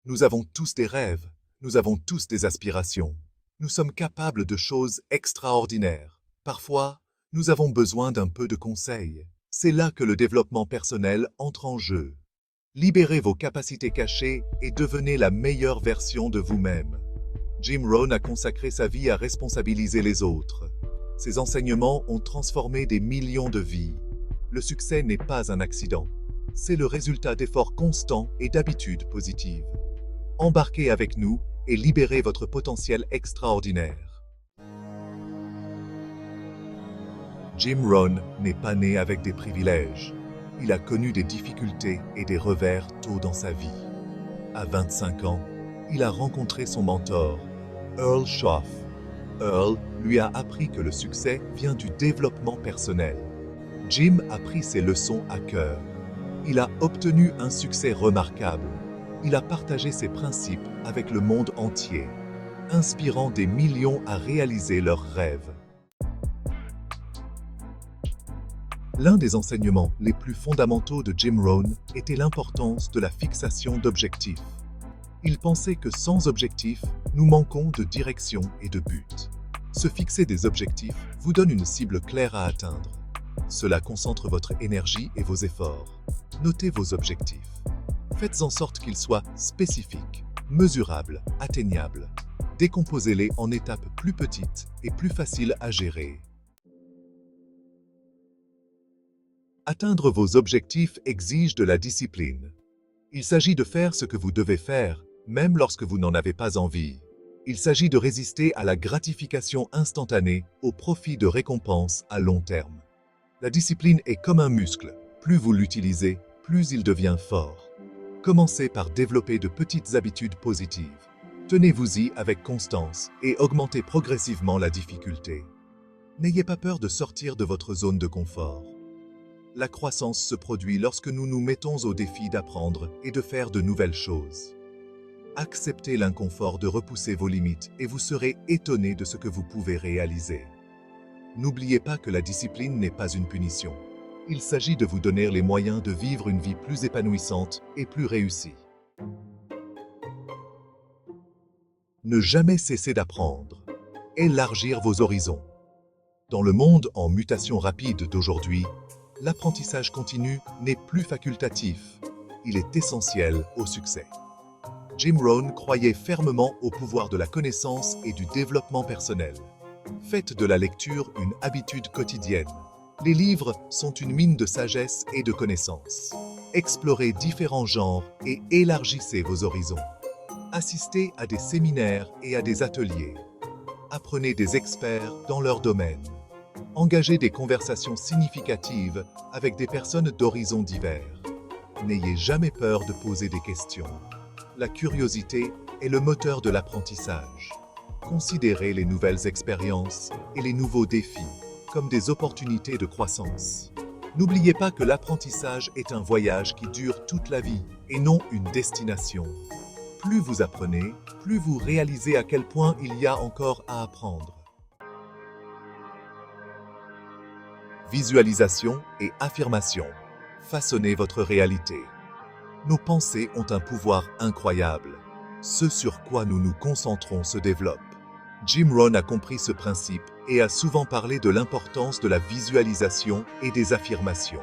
Nous avons tous des rêves, nous avons tous des aspirations. Nous sommes capables de choses extraordinaires. Parfois, nous avons besoin d'un peu de conseils. C'est là que le développement personnel entre en jeu. Libérez vos capacités cachées et devenez la meilleure version de vous-même. Jim Rohn a consacré sa vie à responsabiliser les autres. Ses enseignements ont transformé des millions de vies. Le succès n'est pas un accident. C'est le résultat d'efforts constants et d'habitudes positives. Embarquez avec nous et libérez votre potentiel extraordinaire. Jim Rohn n'est pas né avec des privilèges. Il a connu des difficultés et des revers tôt dans sa vie. À 25 ans, il a rencontré son mentor, Earl Schoff. Earl lui a appris que le succès vient du développement personnel. Jim a pris ses leçons à cœur. Il a obtenu un succès remarquable. Il a partagé ses principes avec le monde entier, inspirant des millions à réaliser leurs rêves. L'un des enseignements les plus fondamentaux de Jim Rohn était l'importance de la fixation d'objectifs. Il pensait que sans objectifs, nous manquons de direction et de but. Se fixer des objectifs vous donne une cible claire à atteindre. Cela concentre votre énergie et vos efforts. Notez vos objectifs. Faites en sorte qu'ils soient spécifiques, mesurables, atteignables. Décomposez-les en étapes plus petites et plus faciles à gérer. Atteindre vos objectifs exige de la discipline. Il s'agit de faire ce que vous devez faire, même lorsque vous n'en avez pas envie. Il s'agit de résister à la gratification instantanée au profit de récompenses à long terme. La discipline est comme un muscle. Plus vous l'utilisez, plus il devient fort. Commencez par développer de petites habitudes positives. Tenez-vous-y avec constance et augmentez progressivement la difficulté. N'ayez pas peur de sortir de votre zone de confort. La croissance se produit lorsque nous nous mettons au défi d'apprendre et de faire de nouvelles choses. Acceptez l'inconfort de repousser vos limites et vous serez étonné de ce que vous pouvez réaliser. N'oubliez pas que la discipline n'est pas une punition. Il s'agit de vous donner les moyens de vivre une vie plus épanouissante et plus réussie. Ne jamais cesser d'apprendre. Élargir vos horizons. Dans le monde en mutation rapide d'aujourd'hui, l'apprentissage continu n'est plus facultatif. Il est essentiel au succès. Jim Rohn croyait fermement au pouvoir de la connaissance et du développement personnel. Faites de la lecture une habitude quotidienne. Les livres sont une mine de sagesse et de connaissances. Explorez différents genres et élargissez vos horizons. Assistez à des séminaires et à des ateliers. Apprenez des experts dans leur domaine. Engagez des conversations significatives avec des personnes d'horizons divers. N'ayez jamais peur de poser des questions. La curiosité est le moteur de l'apprentissage. Considérez les nouvelles expériences et les nouveaux défis comme des opportunités de croissance. N'oubliez pas que l'apprentissage est un voyage qui dure toute la vie et non une destination. Plus vous apprenez, plus vous réalisez à quel point il y a encore à apprendre. Visualisation et affirmation. Façonnez votre réalité. Nos pensées ont un pouvoir incroyable. Ce sur quoi nous nous concentrons se développe. Jim Rohn a compris ce principe et a souvent parlé de l'importance de la visualisation et des affirmations.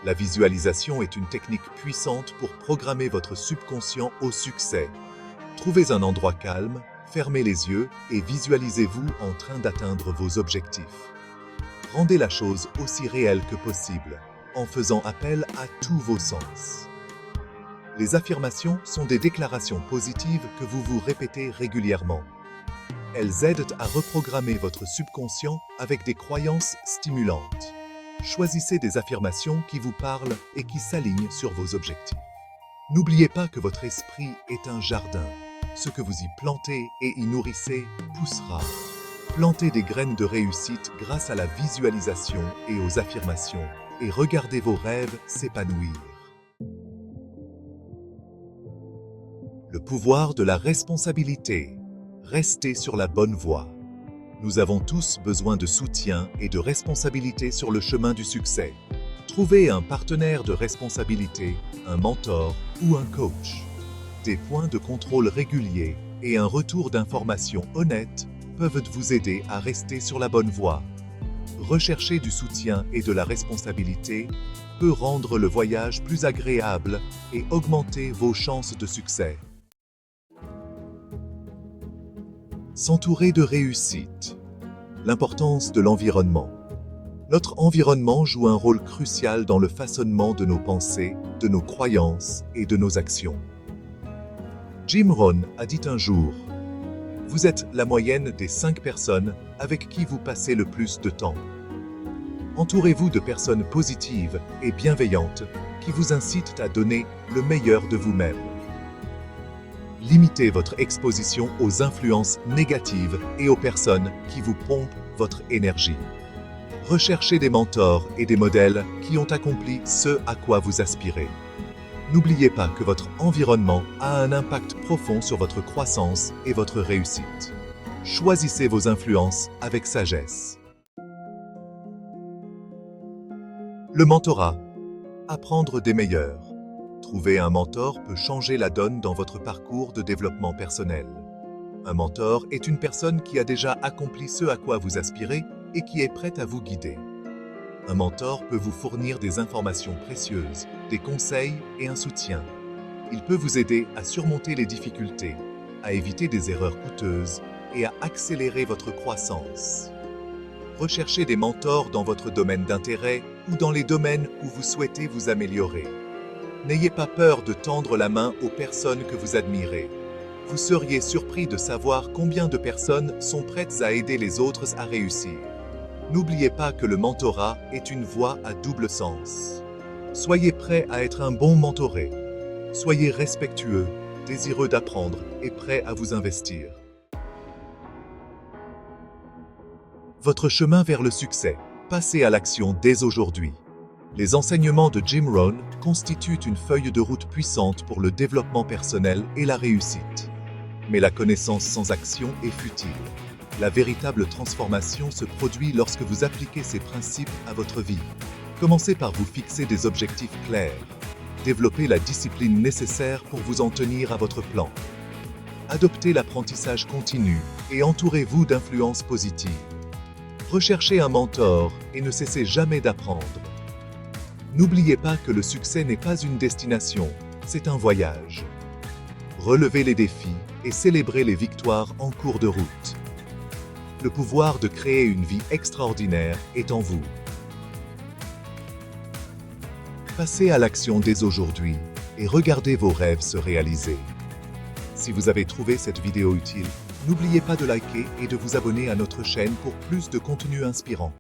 La visualisation est une technique puissante pour programmer votre subconscient au succès. Trouvez un endroit calme, fermez les yeux et visualisez-vous en train d'atteindre vos objectifs. Rendez la chose aussi réelle que possible, en faisant appel à tous vos sens. Les affirmations sont des déclarations positives que vous vous répétez régulièrement. Elles aident à reprogrammer votre subconscient avec des croyances stimulantes. Choisissez des affirmations qui vous parlent et qui s'alignent sur vos objectifs. N'oubliez pas que votre esprit est un jardin. Ce que vous y plantez et y nourrissez poussera. Plantez des graines de réussite grâce à la visualisation et aux affirmations, et regardez vos rêves s'épanouir. Le pouvoir de la responsabilité. Restez sur la bonne voie. Nous avons tous besoin de soutien et de responsabilité sur le chemin du succès. Trouvez un partenaire de responsabilité, un mentor ou un coach. Des points de contrôle réguliers et un retour d'information honnête peuvent vous aider à rester sur la bonne voie. Rechercher du soutien et de la responsabilité peut rendre le voyage plus agréable et augmenter vos chances de succès. S'entourer de réussite. L'importance de l'environnement. Notre environnement joue un rôle crucial dans le façonnement de nos pensées, de nos croyances et de nos actions. Jim Rohn a dit un jour: « Vous êtes la moyenne des 5 personnes avec qui vous passez le plus de temps. » Entourez-vous de personnes positives et bienveillantes qui vous incitent à donner le meilleur de vous-même. Limitez votre exposition aux influences négatives et aux personnes qui vous pompent votre énergie. Recherchez des mentors et des modèles qui ont accompli ce à quoi vous aspirez. N'oubliez pas que votre environnement a un impact profond sur votre croissance et votre réussite. Choisissez vos influences avec sagesse. Le mentorat. Apprendre des meilleurs. Trouver un mentor peut changer la donne dans votre parcours de développement personnel. Un mentor est une personne qui a déjà accompli ce à quoi vous aspirez et qui est prête à vous guider. Un mentor peut vous fournir des informations précieuses, des conseils et un soutien. Il peut vous aider à surmonter les difficultés, à éviter des erreurs coûteuses et à accélérer votre croissance. Recherchez des mentors dans votre domaine d'intérêt ou dans les domaines où vous souhaitez vous améliorer. N'ayez pas peur de tendre la main aux personnes que vous admirez. Vous seriez surpris de savoir combien de personnes sont prêtes à aider les autres à réussir. N'oubliez pas que le mentorat est une voie à double sens. Soyez prêt à être un bon mentoré. Soyez respectueux, désireux d'apprendre et prêt à vous investir. Votre chemin vers le succès. Passez à l'action dès aujourd'hui. Les enseignements de Jim Rohn constituent une feuille de route puissante pour le développement personnel et la réussite. Mais la connaissance sans action est futile. La véritable transformation se produit lorsque vous appliquez ces principes à votre vie. Commencez par vous fixer des objectifs clairs. Développez la discipline nécessaire pour vous en tenir à votre plan. Adoptez l'apprentissage continu et entourez-vous d'influences positives. Recherchez un mentor et ne cessez jamais d'apprendre. N'oubliez pas que le succès n'est pas une destination, c'est un voyage. Relevez les défis et célébrez les victoires en cours de route. Le pouvoir de créer une vie extraordinaire est en vous. Passez à l'action dès aujourd'hui et regardez vos rêves se réaliser. Si vous avez trouvé cette vidéo utile, n'oubliez pas de liker et de vous abonner à notre chaîne pour plus de contenu inspirant.